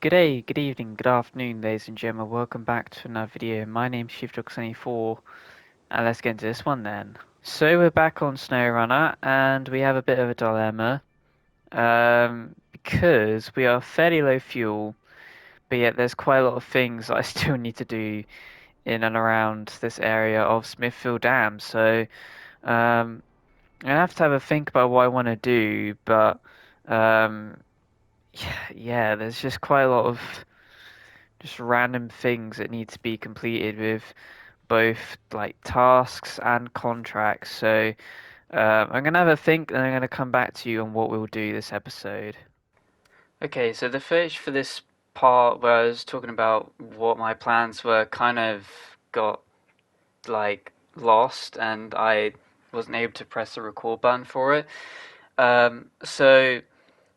Good day, good evening, good afternoon, ladies and gentlemen. Welcome back to another video. My name's ShiftDog74, and let's get into this one then. So we're back on SnowRunner, and we have a bit of a dilemma, because we are fairly low fuel, but yet there's quite a lot of things that I still need to do in and around this area of Smithfield Dam. So I have to have a think about what I want to do, but um, yeah, there's just quite a lot of just random things that need to be completed with both like tasks and contracts. So I'm gonna have a think, and I'm gonna come back to you on what we'll do this episode. Okay, so the footage for this part where I was talking about what my plans were kind of got like lost, and I wasn't able to press the record button for it. So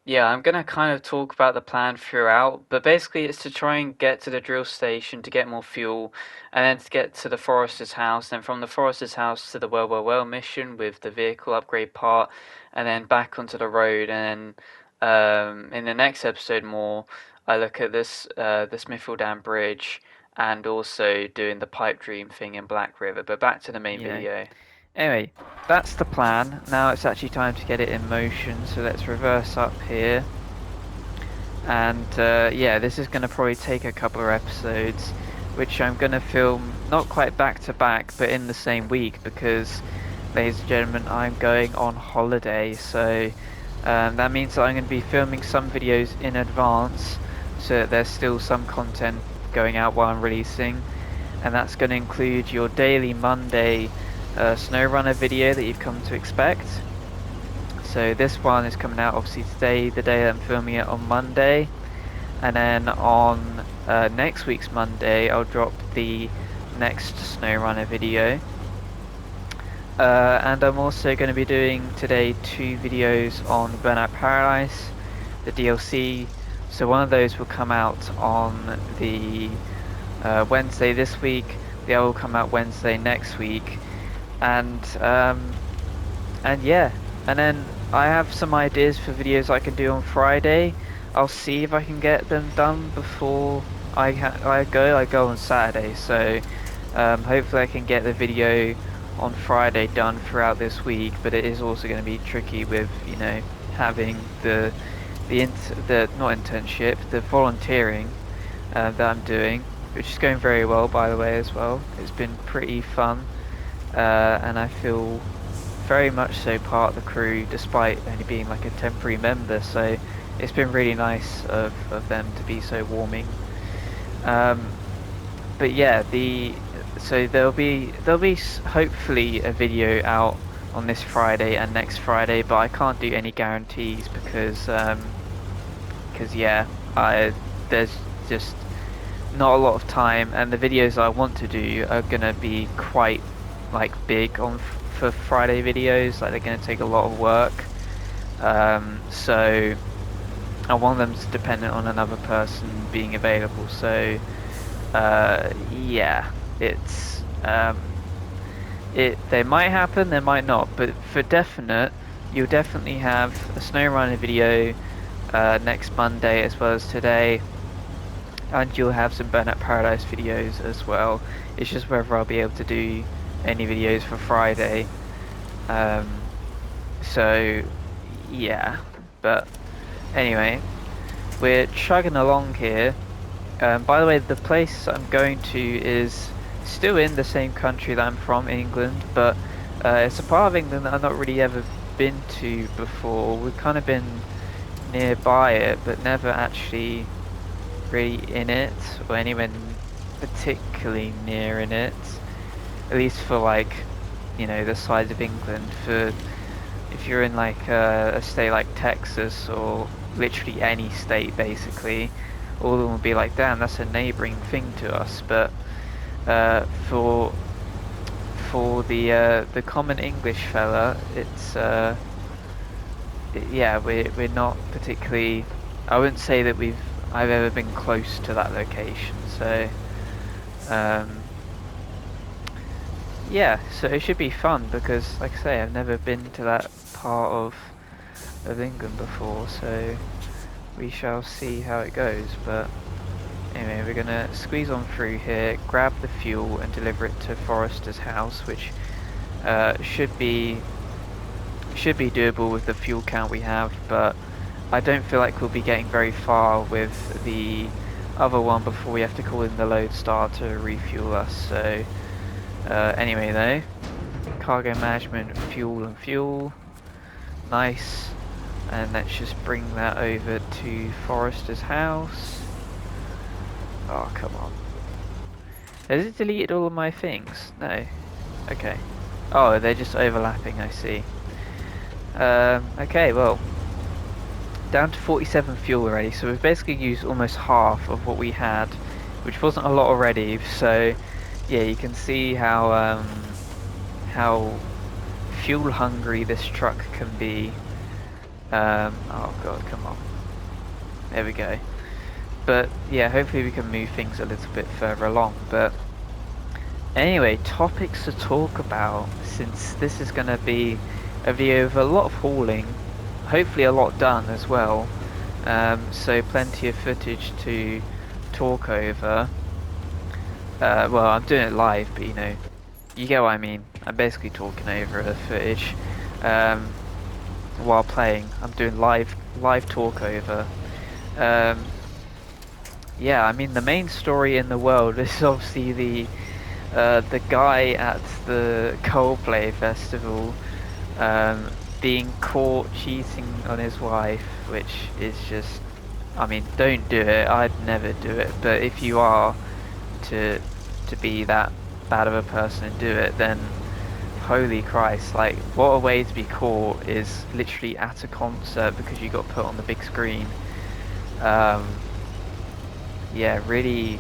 yeah, I'm gonna kind of talk about the plan throughout, but basically it's to try and get to the drill station to get more fuel, and then to get to the forester's house, and from the forester's house to the well mission with the vehicle upgrade part, and then back onto the road. And in the next episode more, I look at the Smithfield Dam Bridge, and also doing the pipe dream thing in Black River. But back to the main video. Anyway, that's the plan. Now it's actually time to get it in motion, so let's reverse up here. And yeah, this is going to probably take a couple of episodes, which I'm going to film not quite back to back, but in the same week, because, ladies and gentlemen, I'm going on holiday. So that means that I'm going to be filming some videos in advance, so that there's still some content going out while I'm releasing. And that's going to include your daily Monday SnowRunner video that you've come to expect. So this one is coming out obviously today, the day that I'm filming it, on Monday. And then on next week's Monday, I'll drop the next SnowRunner video. And I'm also going to be doing today 2 videos on Burnout Paradise, the DLC. So one of those will come out on the Wednesday this week, the other will come out Wednesday next week. And yeah, and then I have some ideas for videos I can do on Friday. I'll see if I can get them done before I go on Saturday, so hopefully I can get the video on Friday done throughout this week. But it is also going to be tricky with, you know, having the not internship, the volunteering that I'm doing, which is going very well, by the way, as well. It's been pretty fun. And I feel very much so part of the crew, despite only being like a temporary member. So it's been really nice of them to be so warming. But yeah, so there'll be hopefully a video out on this Friday and next Friday, but I can't do any guarantees because yeah, there's just not a lot of time, and the videos I want to do are gonna be quite like big for Friday videos. Like, they're going to take a lot of work, so I want them to dependent on another person being available. So yeah, it's they might happen, they might not, but for definite you'll definitely have a SnowRunner video next Monday as well as today, and you'll have some Burnout Paradise videos as well. It's just whether I'll be able to do any videos for Friday. So yeah, but anyway, we're chugging along here. By the way, the place I'm going to is still in the same country that I'm from, England, but it's a part of England that I've not really ever been to before. We've kind of been nearby it, but never actually really in it, or anywhere particularly near in it. At least for, like, you know, the side of England. For if you're in like a state like Texas, or literally any state basically, all of them will be like, damn, that's a neighbouring thing to us. But for the common English fella, it's yeah, we're not particularly. I wouldn't say that I've ever been close to that location. So yeah, so it should be fun, because like I say, I've never been to that part of England before. So we shall see how it goes. But anyway, we're gonna squeeze on through here, grab the fuel, and deliver it to Forrester's house, which should be doable with the fuel count we have. But I don't feel like we'll be getting very far with the other one before we have to call in the Lodestar to refuel us. So anyway, though, cargo management, fuel and fuel, nice. And let's just bring that over to Forrester's house. Oh, come on. Has it deleted all of my things? No. Okay. Oh, they're just overlapping, I see. Okay, well, down to 47 fuel already, so we've basically used almost half of what we had, which wasn't a lot already. So, yeah, you can see how fuel hungry this truck can be. Oh god, come on. There we go. But yeah, hopefully we can move things a little bit further along. But anyway, topics to talk about, since this is going to be a video of a lot of hauling, hopefully a lot done as well. So plenty of footage to talk over. Well, I'm doing it live, but you know, you get what I mean. I'm basically talking over the footage while playing. I'm doing live talk over. Yeah, I mean the main story in the world is obviously the guy at the Coldplay festival being caught cheating on his wife, which is just, I mean, don't do it. I'd never do it. But if you are to be that bad of a person and do it, then holy Christ, like what a way to be caught is literally at a concert because you got put on the big screen. Yeah, really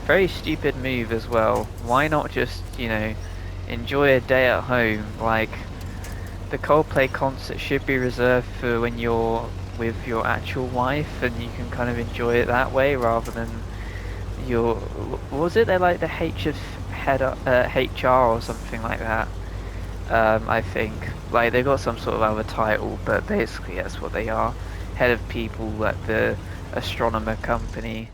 very stupid move as well. Why not just, you know, enjoy a day at home? Like, the Coldplay concert should be reserved for when you're with your actual wife and you can kind of enjoy it that way rather than your, what was it? They're like the HR or something like that. I think. Like, they've got some sort of other title, but basically that's what they are. Head of people at the astronomer company.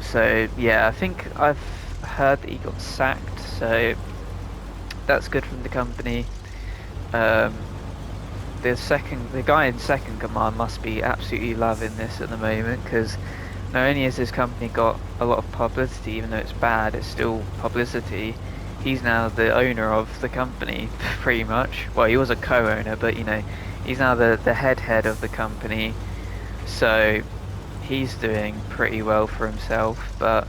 So yeah, I think I've heard that he got sacked, so that's good from the company. The guy in second command must be absolutely loving this at the moment, because not only has his company got a lot of publicity, even though it's bad, it's still publicity. He's now the owner of the company, pretty much. Well, he was a co-owner, but you know, he's now the head of the company. So he's doing pretty well for himself. But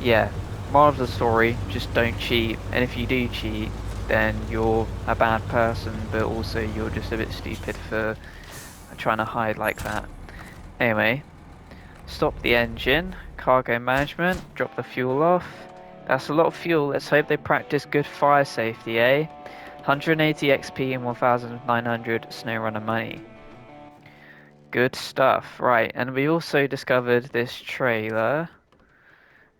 yeah, moral of the story: just don't cheat. And if you do cheat, then you're a bad person, but also you're just a bit stupid for trying to hide like that. Anyway, stop the engine, cargo management, drop the fuel off. That's a lot of fuel. Let's hope they practice good fire safety, eh? 180 XP and 1,900 SnowRunner money. Good stuff. Right, and we also discovered this trailer.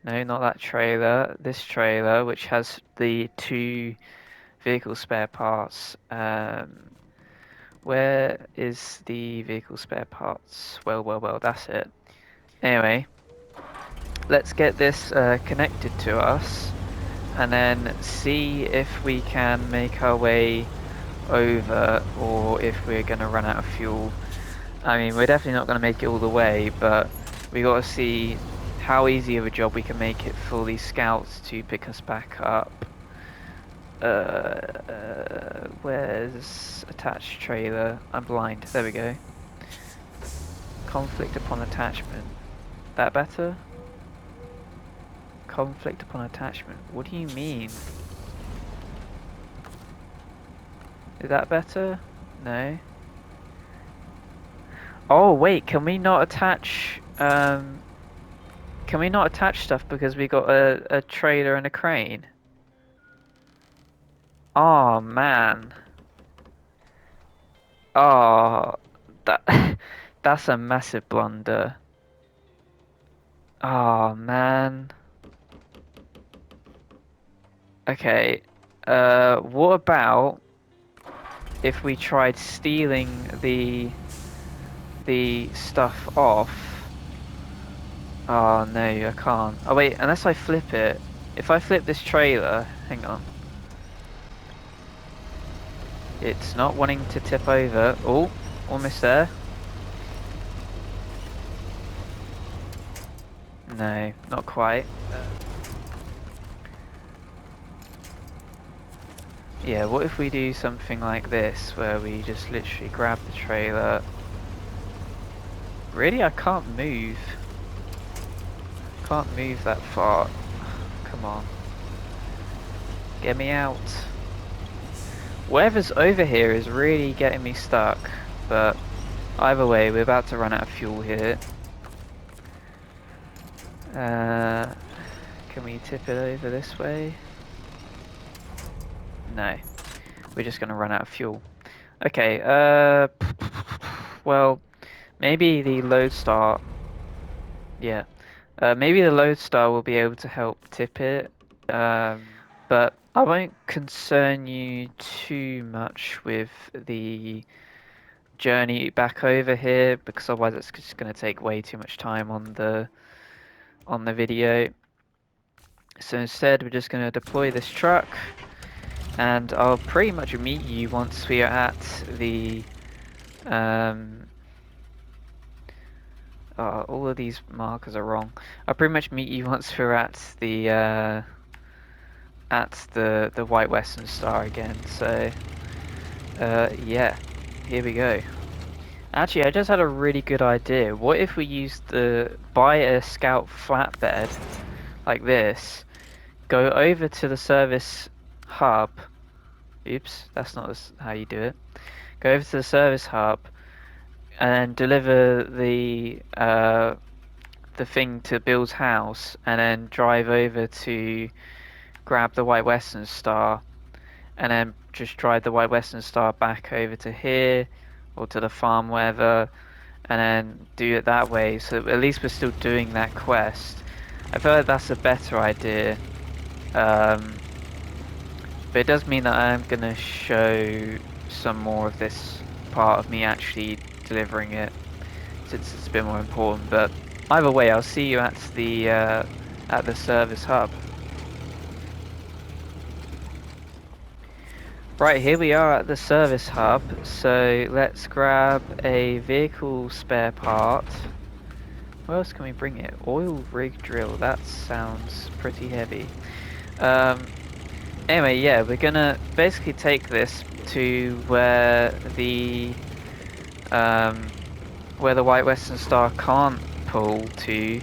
No, not that trailer. This trailer, which has the 2 vehicle spare parts. Where is the vehicle spare parts? Well, that's it. Anyway, let's get this connected to us and then see if we can make our way over or if we're going to run out of fuel. I mean, we're definitely not going to make it all the way, but we got to see how easy of a job we can make it for these scouts to pick us back up. Where's attached trailer? I'm blind. There we go. Conflict upon attachment. That better? Conflict upon attachment. What do you mean? Is that better? No. Oh wait, can we not attach stuff because we got a trailer and a crane? Oh man. Oh, that that's a massive blunder. Oh man. Okay. What about if we tried stealing the stuff off. Oh no, I can't. Oh wait, unless I flip it. If I flip this trailer, hang on. It's not wanting to tip over. Oh, almost there. No, not quite. Yeah, what if we do something like this, where we just literally grab the trailer. Really, I can't move. Can't move that far. Come on. Get me out. Whatever's over here is really getting me stuck, but either way, we're about to run out of fuel here. Can we tip it over this way? No. We're just gonna run out of fuel. Okay, well, maybe the Lodestar, yeah. Maybe the Lodestar will be able to help tip it, but I won't concern you too much with the journey back over here, because otherwise it's just going to take way too much time on the video. So instead we're just going to deploy this truck, and I'll pretty much meet you once we are at the all of these markers are wrong. I'll pretty much meet you once we're at the White Western Star again. So yeah, here we go. Actually, I just had a really good idea. What if we used buy a scout flatbed like this, go over to the service hub. Oops, that's not how you do it. Go over to the service hub and deliver the thing to Bill's house, and then drive over to grab the White Western Star, and then just drive the White Western Star back over to here or to the farm, wherever, and then do it that way. So at least we're still doing that quest. I feel like that's a better idea. But it does mean that I am going to show some more of this part of me actually delivering it, since it's a bit more important. But either way, I'll see you at the service hub. Right, here we are at the service hub, so let's grab a vehicle spare part. Where else can we bring it? Oil rig drill, that sounds pretty heavy. Anyway, yeah, we're gonna basically take this to where the White Western Star can't pull to,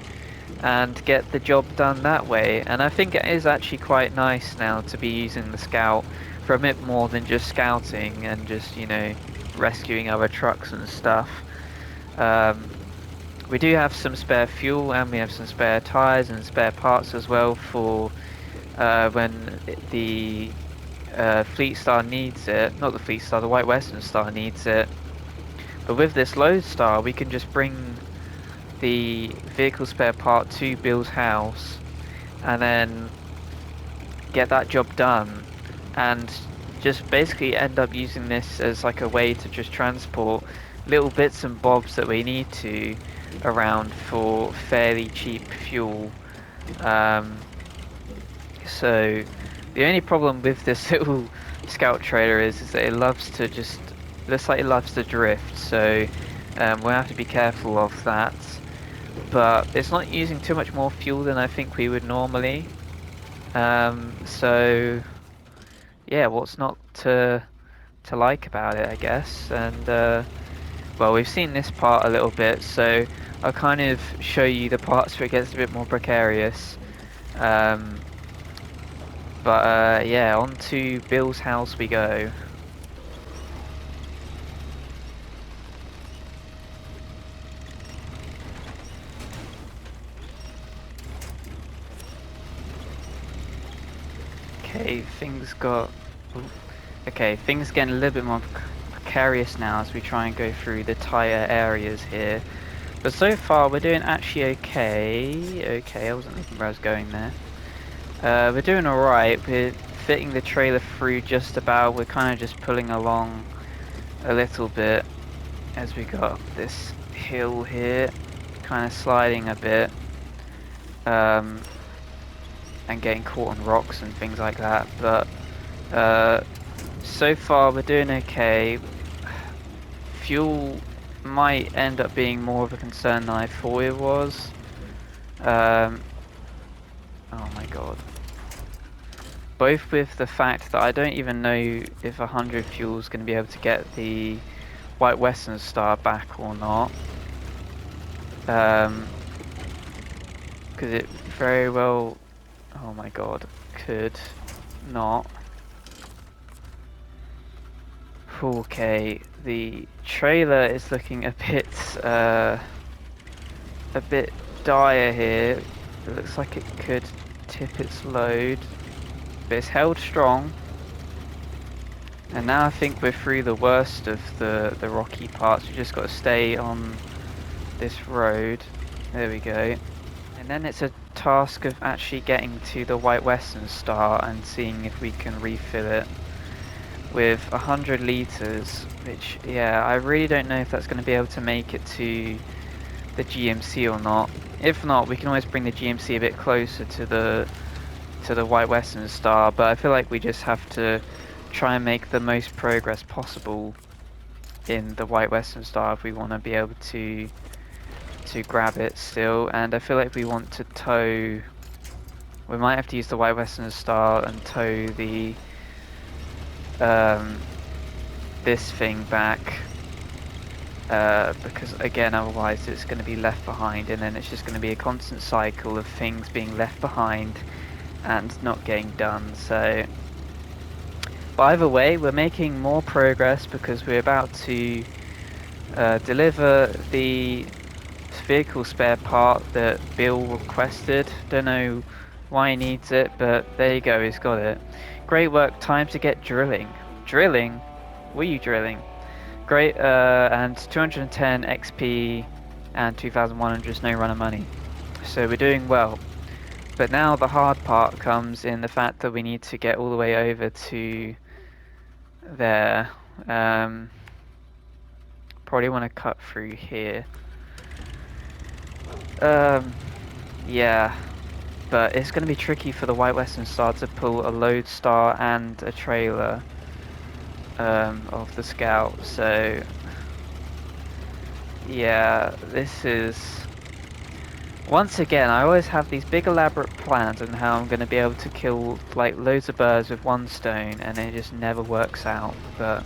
and get the job done that way. And I think it is actually quite nice now to be using the scout for a bit more than just scouting and just, you know, rescuing other trucks and stuff. We do have some spare fuel, and we have some spare tyres and spare parts as well for when the Fleet Star needs it. Not the Fleet Star, the White Western Star needs it. But with this Lodestar, we can just bring the vehicle spare part to Bill's house and then get that job done, and just basically end up using this as like a way to just transport little bits and bobs that we need to around for fairly cheap fuel. So the only problem with this little scout trailer is that it loves to just, looks like it loves to drift, so we'll have to be careful of that. But it's not using too much more fuel than I think we would normally. So yeah, what's not to like about it, I guess. And well, we've seen this part a little bit, so I'll kind of show you the parts where it gets a bit more precarious. But yeah, on to Bill's house we go. Okay, things getting a little bit more precarious now as we try and go through the tyre areas here. But so far we're doing actually okay. Okay, I wasn't thinking where I was going there. We're doing alright. We're fitting the trailer through just about. We're kind of just pulling along a little bit as we got up this hill here, kind of sliding a bit, and getting caught on rocks and things like that, but so far we're doing okay. Fuel might end up being more of a concern than I thought it was. Oh my god. Both with the fact that I don't even know if 100 fuel is going to be able to get the White Western Star back or not. Because it very well, oh my god, could not. Okay, the trailer is looking a bit dire here. It looks like it could tip its load, but it's held strong. And now I think we're through the worst of the rocky parts. We just got to stay on this road. There we go. And then it's a task of actually getting to the White Western Star and seeing if we can refill it with 100 litres, which, yeah, I really don't know if that's going to be able to make it to the GMC or not. If not, we can always bring the GMC a bit closer to the White Western Star, but I feel like we just have to try and make the most progress possible in the White Western Star if we want to be able to grab it still. And I feel like we want to tow, we might have to use the White Western Star and tow the this thing back, because again otherwise it's going to be left behind, and then it's just going to be a constant cycle of things being left behind and not getting done. So but either way, we're making more progress because we're about to deliver the vehicle spare part that Bill requested. Don't know why he needs it, but there you go, he's got it. Great work, time to get drilling. Drilling? Were you drilling? Great, and 210 XP and 2,100 SnowRunner money. So we're doing well. But now the hard part comes in the fact that we need to get all the way over to there. Probably want to cut through here. Yeah. But it's going to be tricky for the White Western Star to pull a load star and a trailer of the Scout, so yeah, this is, once again, I always have these big elaborate plans on how I'm going to be able to kill like loads of birds with one stone, and it just never works out. But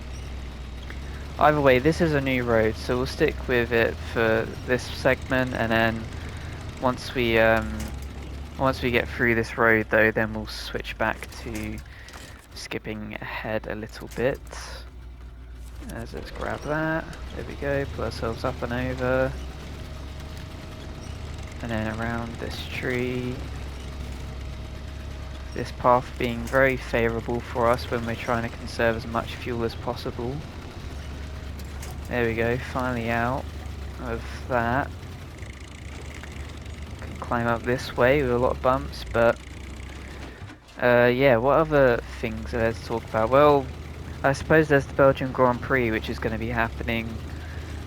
either way, this is a new road, so we'll stick with it for this segment, and then once we get through this road though, then we'll switch back to skipping ahead a little bit. Let's grab that. There we go. Pull ourselves up and over. And then around this tree. This path being very favourable for us when we're trying to conserve as much fuel as possible. There we go. Finally out of that. Can climb up this way with a lot of bumps, but yeah, what other things are there to talk about? Well, I suppose there's the Belgian Grand Prix, which is going to be happening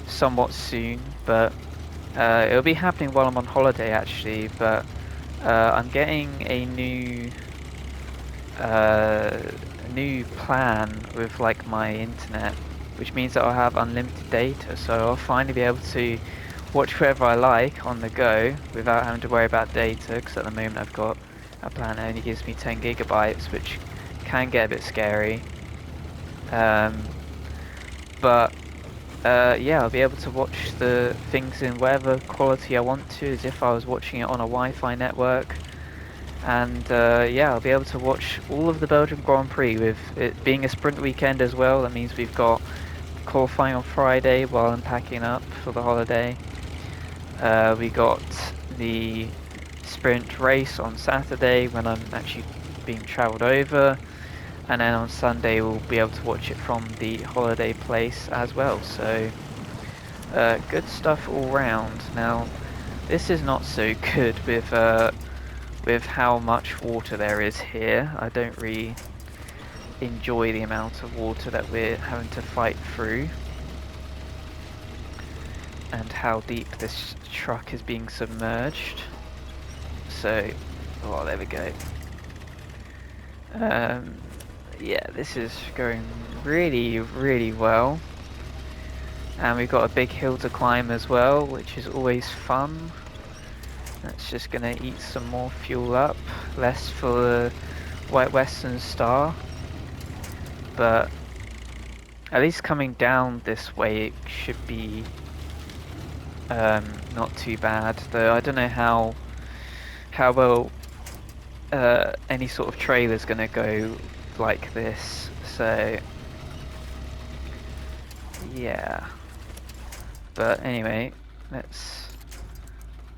somewhat soon, but it'll be happening while I'm on holiday actually, but I'm getting a new plan with like my internet, which means that I'll have unlimited data, so I'll finally be able to watch wherever I like on the go without having to worry about data, because at the moment I've got a plan that only gives me 10 gigabytes, which can get a bit scary. But yeah, I'll be able to watch the things in whatever quality I want to, as if I was watching it on a Wi-Fi network. And yeah, I'll be able to watch all of the Belgian Grand Prix with it being a sprint weekend as well. That means we've got qualifying on Friday while I'm packing up for the holiday. We got the sprint race on Saturday when I'm actually being travelled over, and then on Sunday we'll be able to watch it from the holiday place as well. So good stuff all round. Now this is not so good with how much water there is here. I don't really enjoy the amount of water that we're having to fight through and how deep this truck is being submerged. So, oh, there we go. Yeah, this is going really, really well. And we've got a big hill to climb as well, which is always fun. That's just gonna eat some more fuel up, less for the White Western Star. But at least coming down this way, it should be not too bad. Though I don't know how well any sort of trailer's gonna go like this. So yeah. But anyway, let's.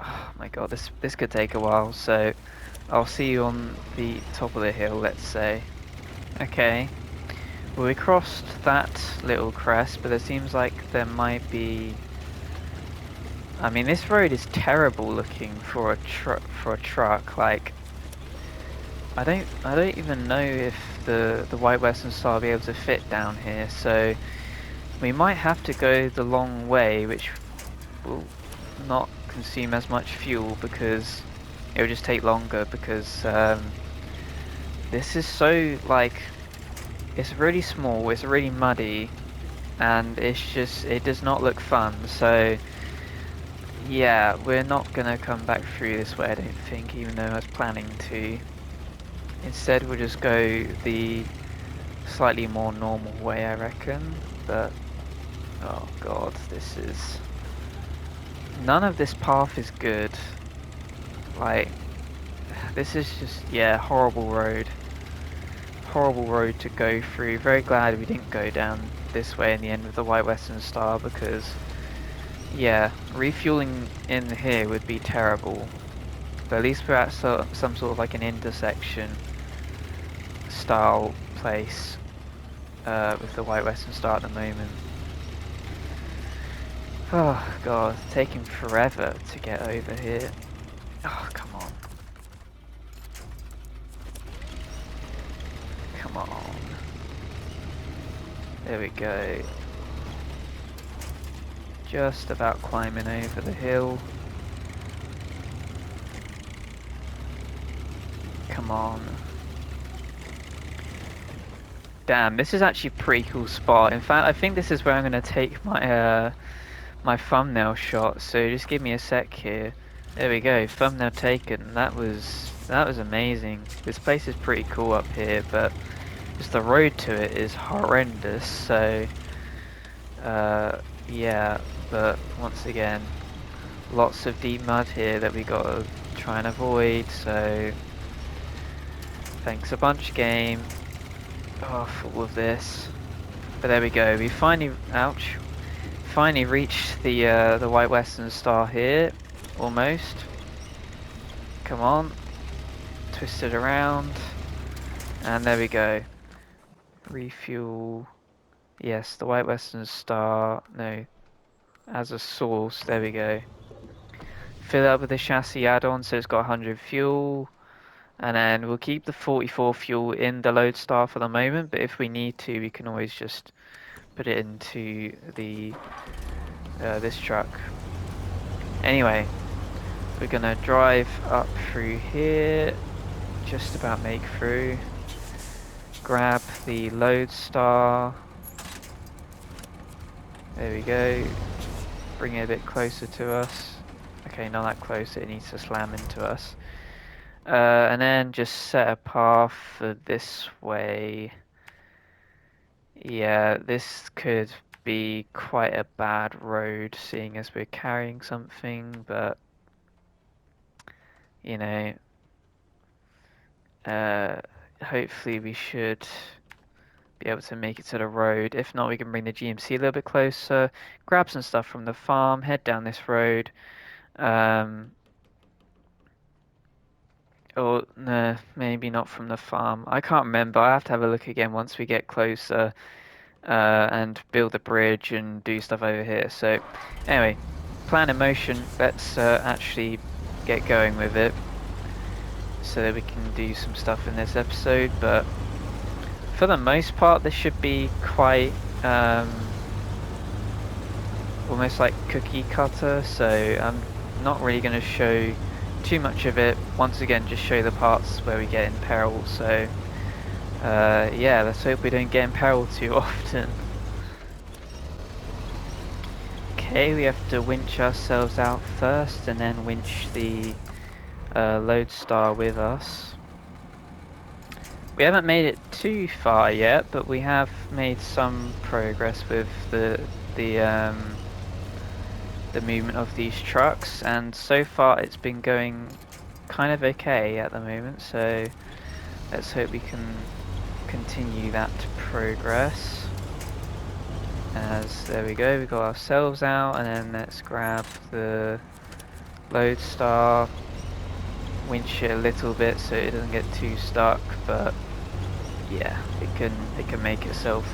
Oh my god, this could take a while. So I'll see you on the top of the hill. Let's say. Okay. Well, we crossed that little crest, but it seems like there might be. I mean, this road is terrible looking for a truck. Like, I don't even know if the White Western Star will be able to fit down here. So we might have to go the long way, which will not consume as much fuel because it will just take longer. Because this is so like. It's really small, it's really muddy, and it does not look fun, so yeah, we're not gonna come back through this way, I don't think, even though I was planning to. Instead, we'll just go the slightly more normal way, I reckon, but oh god, none of this path is good. Like, this is just, yeah, horrible road to go through. Very glad we didn't go down this way in the end of the White Western Star because, yeah, refueling in here would be terrible. But at least we're at some sort of like an intersection style place with the White Western Star at the moment. Oh god, it's taking forever to get over here. Oh, come on. Come on. There we go. Just about climbing over the hill. Come on. Damn, this is actually a pretty cool spot. In fact, I think this is where I'm gonna take my my thumbnail shot. So just give me a sec here. There we go, thumbnail taken. That was amazing. This place is pretty cool up here, but just the road to it is horrendous. So yeah, but once again, lots of deep mud here that we gotta try and avoid. So thanks a bunch, game. Oh, for all of this. But there we go. We finally, ouch, finally reached the White Western Star here, almost. Come on, twist it around, and there we go. Refuel. Yes, the White Western Star. No, as a source. There we go. Fill it up with the chassis add-on, so it's got 100 fuel. And then we'll keep the 44 fuel in the Lodestar for the moment, but if we need to, we can always just put it into the this truck. Anyway, we're gonna drive up through here, just about make through. Grab the Lodestar. There we go. Bring it a bit closer to us. Okay, not that close, it needs to slam into us. And then just set a path for this way. Yeah, this could be quite a bad road, seeing as we're carrying something, but you know, hopefully we should be able to make it to the road. If not, we can bring the GMC a little bit closer, grab some stuff from the farm, head down this road. Or no, maybe not from the farm. I can't remember. I have to have a look again once we get closer and build the bridge and do stuff over here. So anyway, plan in motion. Let's actually get going with it so that we can do some stuff in this episode. But for the most part, this should be quite almost like cookie cutter, so I'm not really going to show too much of it. Once again, just show the parts where we get in peril, so yeah, let's hope we don't get in peril too often. Okay, we have to winch ourselves out first and then winch the lodestar with us. We haven't made it too far yet, but we have made some progress with the movement of these trucks, and so far it's been going kind of okay at the moment, so let's hope we can continue that progress. As there we go, we got ourselves out, and then let's grab the lodestar, winch it a little bit so it doesn't get too stuck, but yeah, it can make itself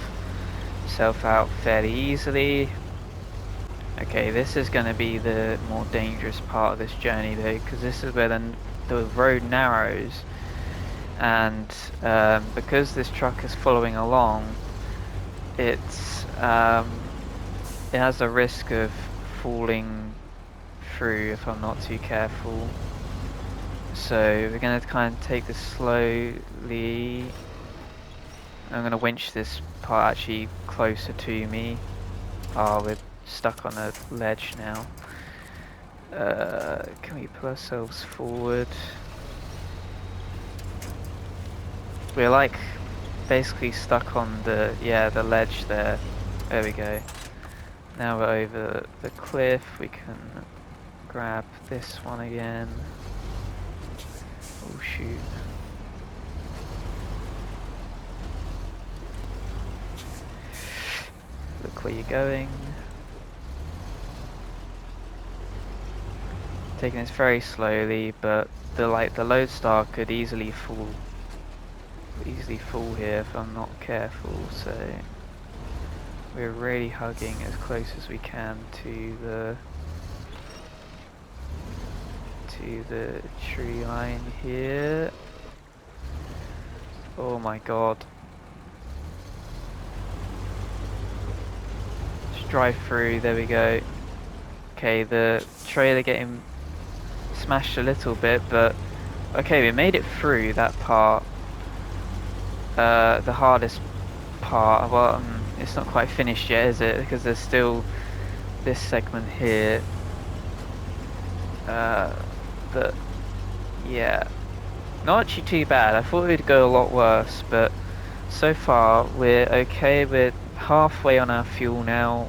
out fairly easily. Okay, this is going to be the more dangerous part of this journey though, because this is where the road narrows, and because this truck is following along, it has a risk of falling through if I'm not too careful. So we're going to kind of take this slowly. I'm going to winch this part actually closer to me. Oh, we're stuck on a ledge now. Can we pull ourselves forward? We're like basically stuck on the ledge there. There we go. Now we're over the cliff. We can grab this one again. Oh shoot. Look where you're going. Taking this very slowly, but the lodestar could easily fall here if I'm not careful, so we're really hugging as close as we can to the tree line here. Oh my god. Just drive through, there we go. Okay, the trailer getting smashed a little bit, but okay, we made it through that part. The hardest part, well, it's not quite finished yet, is it? Because there's still this segment here. But yeah, not actually too bad. I thought it would go a lot worse, but so far we're okay. We're halfway on our fuel now,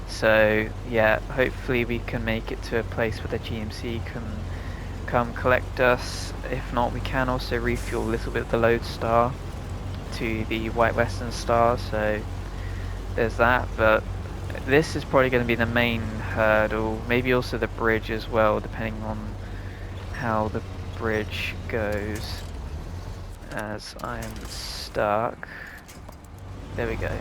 so yeah, hopefully we can make it to a place where the GMC can come collect us. If not, we can also refuel a little bit of the lodestar to the White Western Star, so there's that. But this is probably going to be the main hurdle, maybe also the bridge as well, depending on how the bridge goes, as I'm stuck. There we go.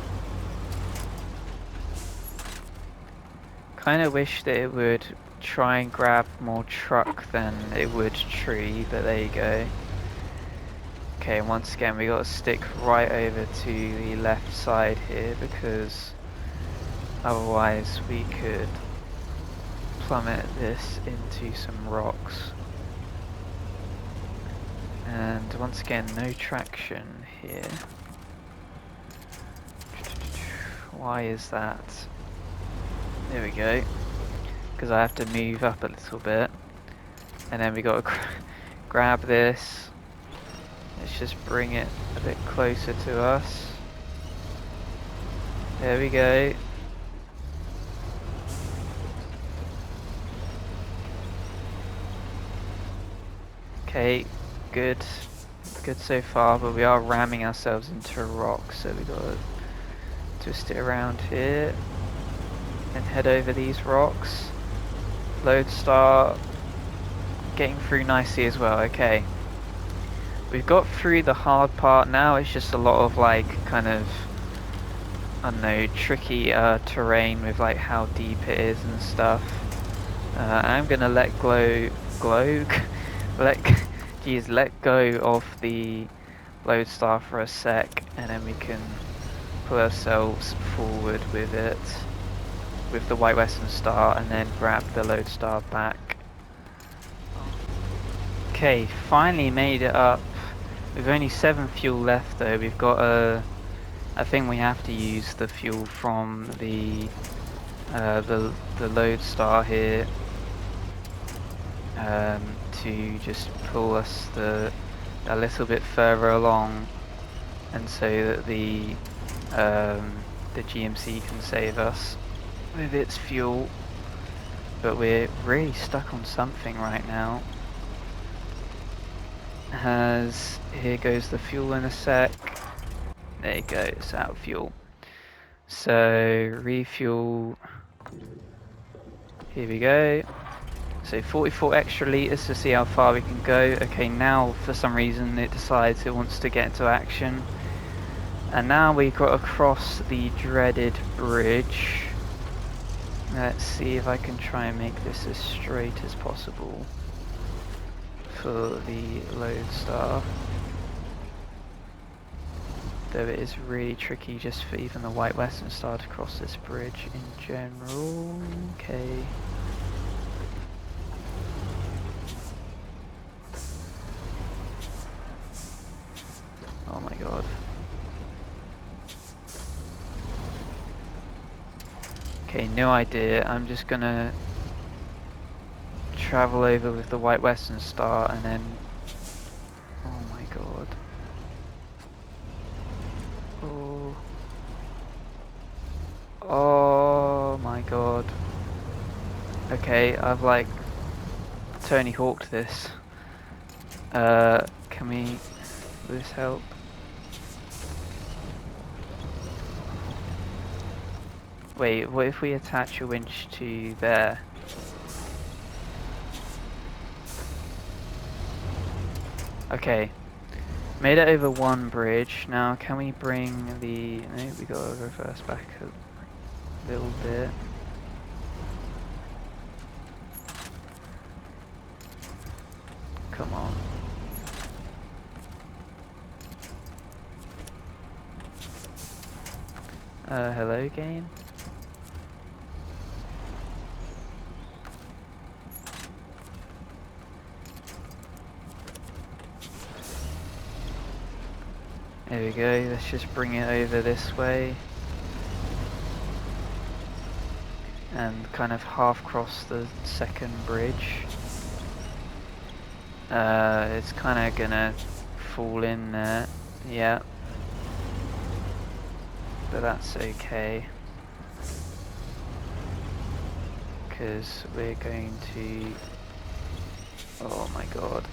Kind of wish that it would try and grab more truck than it would tree, but there you go. Okay, once again we got to stick right over to the left side here, because otherwise we could plummet this into some rocks. And once again, no traction here. Why is that? There we go. Because I have to move up a little bit. And then we got to grab this. Let's just bring it a bit closer to us. There we go. Okay, good so far, but we are ramming ourselves into a rock, so we gotta twist it around here and head over these rocks. Lodestar getting through nicely as well. Okay, we've got through the hard part. Now it's just a lot of like kind of, I don't know, tricky terrain with like how deep it is and stuff. I'm gonna let let go of the lodestar for a sec, and then we can pull ourselves forward with it, with the White Western Star, and then grab the lodestar back. Okay, finally made it up. We've only 7 fuel left though. We've got I think we have to use the fuel from the lodestar here to just pull us a little bit further along, and so that the GMC can save us with its fuel. But we're really stuck on something right now. Here goes the fuel in a sec. There you go, it's out of fuel. So refuel. Here we go. So 44 extra litres to see how far we can go. Okay, now for some reason it decides it wants to get into action. And now we've got to cross the dreaded bridge. Let's see if I can try and make this as straight as possible for the lodestar. Though it is really tricky just for even the White Western Star to cross this bridge in general. Okay. Oh my god. Okay, no idea. I'm just gonna travel over with the White Western Star and then... Oh my god. Oh. Oh my god. Okay, I've like Tony Hawk'd this. Can we... Will this help? Wait, what if we attach a winch to there? Okay, made it over one bridge. Now can we bring the... No, we gotta reverse back a little bit. Come on. Hello game? There we go, let's just bring it over this way. And kind of half cross the second bridge. It's kind of gonna fall in there, yeah. But that's okay. Because we're going to... Oh my god.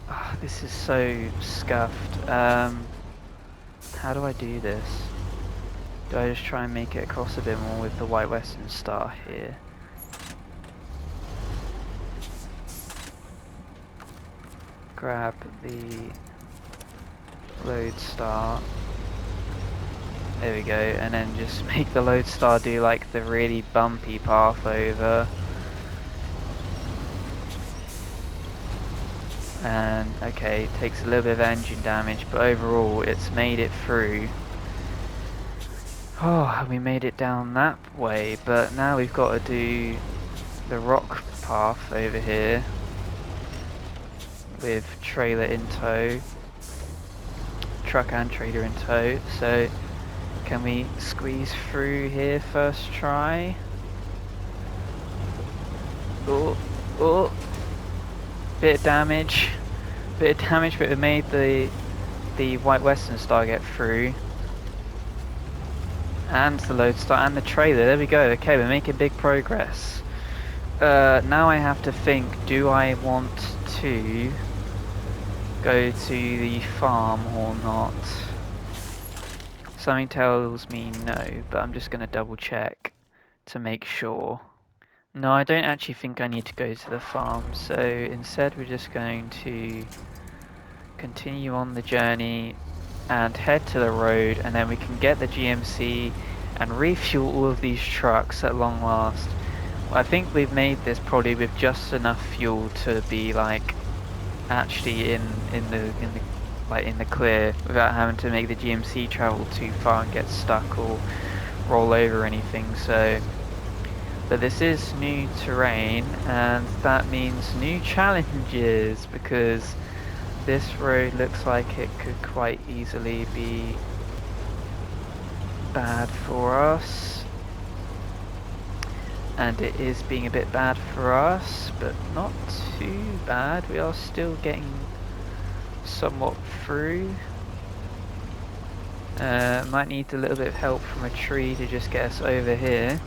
Oh, this is so scuffed. How do I do this? Do I just try and make it across a bit more with the White Western Star here? Grab the lodestar. There we go, and then just make the lodestar do like the really bumpy path over. And okay, it takes a little bit of engine damage, but overall it's made it through. Oh, we made it down that way, but now we've got to do the rock path over here with trailer in tow, truck and trailer in tow. So can we squeeze through here first try? Oh, oh, bit of damage, but it made the White Western Star get through. And the lodestar and the trailer, there we go. Okay, we're making big progress. Now I have to think, do I want to go to the farm or not? Something tells me no, but I'm just going to double check to make sure. No, I don't actually think I need to go to the farm, so instead we're just going to continue on the journey and head to the road, and then we can get the GMC and refuel all of these trucks at long last. I think we've made this probably with just enough fuel to be like actually in the clear without having to make the GMC travel too far and get stuck or roll over or anything. So, but this is new terrain, and that means new challenges because this road looks like it could quite easily be bad for us. And it is being a bit bad for us, but not too bad. We are still getting somewhat through. Might need a little bit of help from a tree to just get us over here.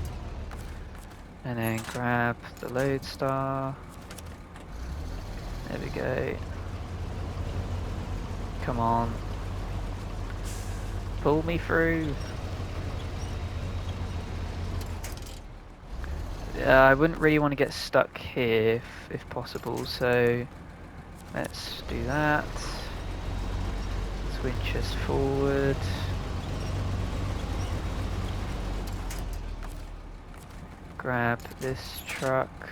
And then grab the lodestar. There we go. Come on. Pull me through. I wouldn't really want to get stuck here if possible, so let's do that. Switch us forward. Grab this truck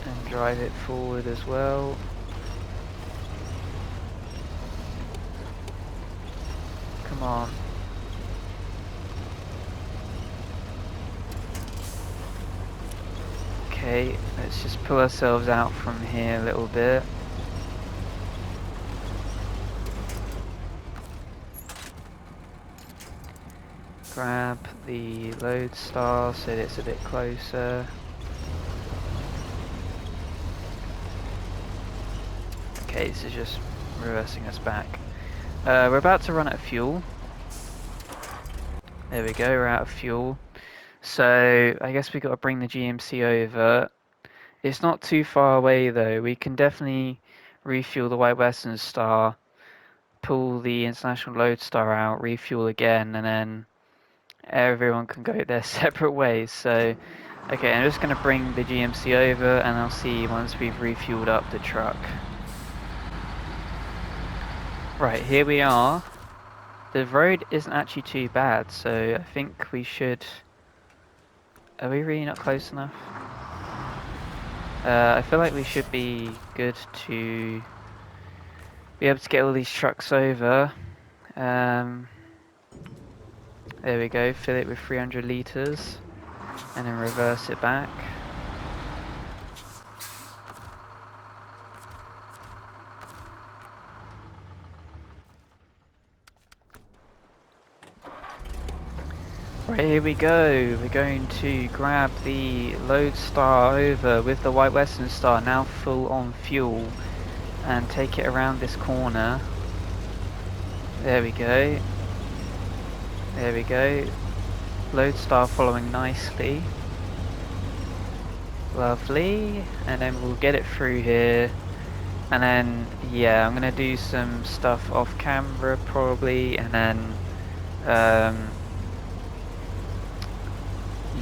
and drive it forward as well. Come on. Okay, let's just pull ourselves out from here a little bit. Grab the lodestar so that it's a bit closer. Okay, this is just reversing us back. We're about to run out of fuel. There we go, we're out of fuel. So I guess we got to bring the GMC over. It's not too far away though. We can definitely refuel the White Western Star, pull the International Lodestar out, refuel again, and then everyone can go their separate ways. So, okay, I'm just going to bring the GMC over and I'll see you once we've refueled up the truck. Right, here we are. The road isn't actually too bad, so I think we should... Are we really not close enough? I feel like we should be good to be able to get all these trucks over. There we go, fill it with 300 litres and then reverse it back. Right, here we go. We're going to grab the Lodestar over with the White Western Star now full on fuel and take it around this corner. There we go. There we go. Lodestar following nicely. Lovely. And then we'll get it through here. And then, yeah, I'm going to do some stuff off camera probably. And then,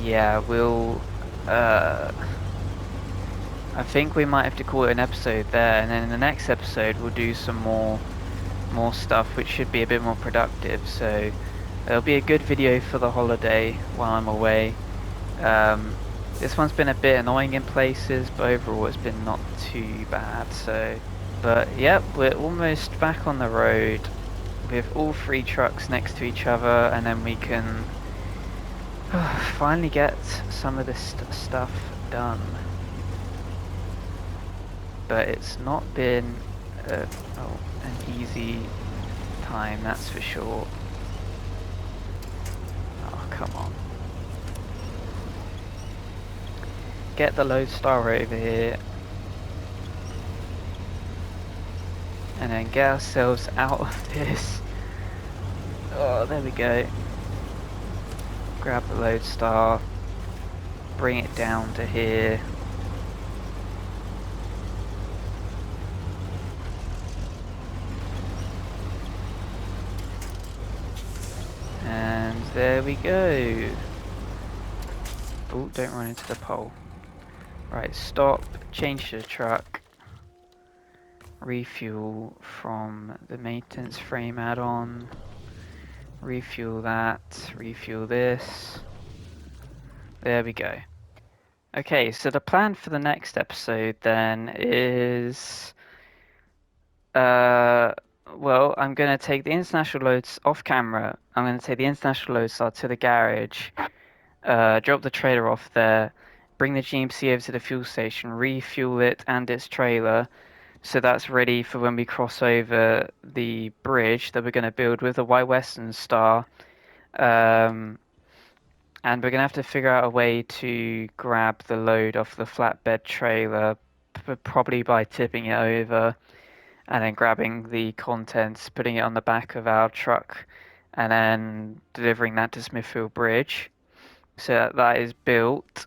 yeah, we'll... I think we might have to call it an episode there. And then in the next episode, we'll do some more stuff, which should be a bit more productive. So it'll be a good video for the holiday while I'm away. This one's been a bit annoying in places, but overall it's been not too bad. So, but yep, we're almost back on the road with all three trucks next to each other, and then we can finally get some of this stuff done. But it's not been an easy time, that's for sure. Oh, come on. Get the Lodestar over here. And then get ourselves out of this. Oh, there we go. Grab the Lodestar. Bring it down to here. And there we go. Oh, don't run into the pole. Right, stop, change to the truck. Refuel from the maintenance frame add-on. Refuel that, refuel this. There we go. Okay, so the plan for the next episode then is, uh, well, I'm gonna take the international loads off camera. I'm gonna take the international loadstar to the garage, drop the trailer off there, bring the GMC over to the fuel station, refuel it and its trailer, so that's ready for when we cross over the bridge that we're gonna build with the White Western Star. Um, and we're gonna have to figure out a way to grab the load off the flatbed trailer, probably by tipping it over and then grabbing the contents, putting it on the back of our truck, and then delivering that to Smithfield Bridge. So that is built,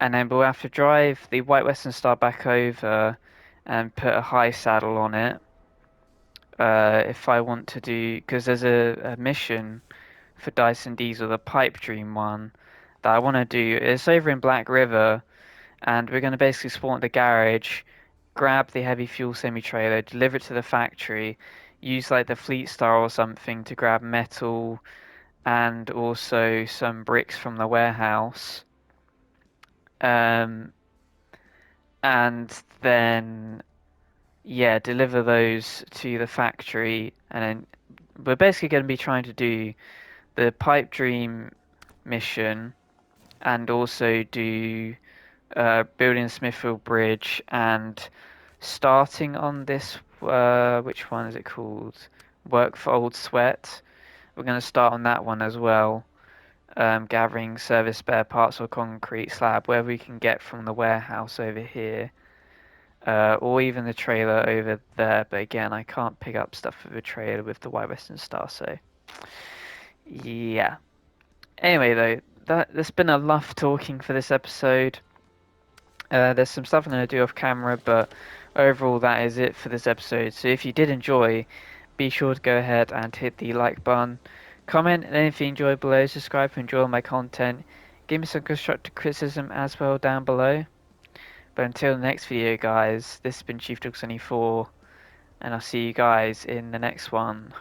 and then we'll have to drive the White Western Star back over and put a high saddle on it. If I want to do, because there's a mission for Dyson Diesel, the Pipe Dream one, that I want to do. It's over in Black River, and we're going to basically spawn at the garage, grab the heavy fuel semi-trailer, deliver it to the factory, use like the Fleet Star or something to grab metal and also some bricks from the warehouse. Um, and then, yeah, deliver those to the factory, and then we're basically going to be trying to do the Pipe Dream mission and also do building Smithfield Bridge and starting on this, which one is it called? Work for Old Sweat. We're going to start on that one as well, gathering service spare parts or concrete slab, where we can get from the warehouse over here, or even the trailer over there. But again, I can't pick up stuff with a trailer with the White Western Star, so yeah. Anyway, though, there's been enough talking for this episode. There's some stuff I'm going to do off camera, but overall that is it for this episode. So if you did enjoy, be sure to go ahead and hit the like button. Comment anything you enjoyed below, subscribe if you enjoy my content. Give me some constructive criticism as well down below. But until the next video guys, this has been Chief Dog 74, and I'll see you guys in the next one.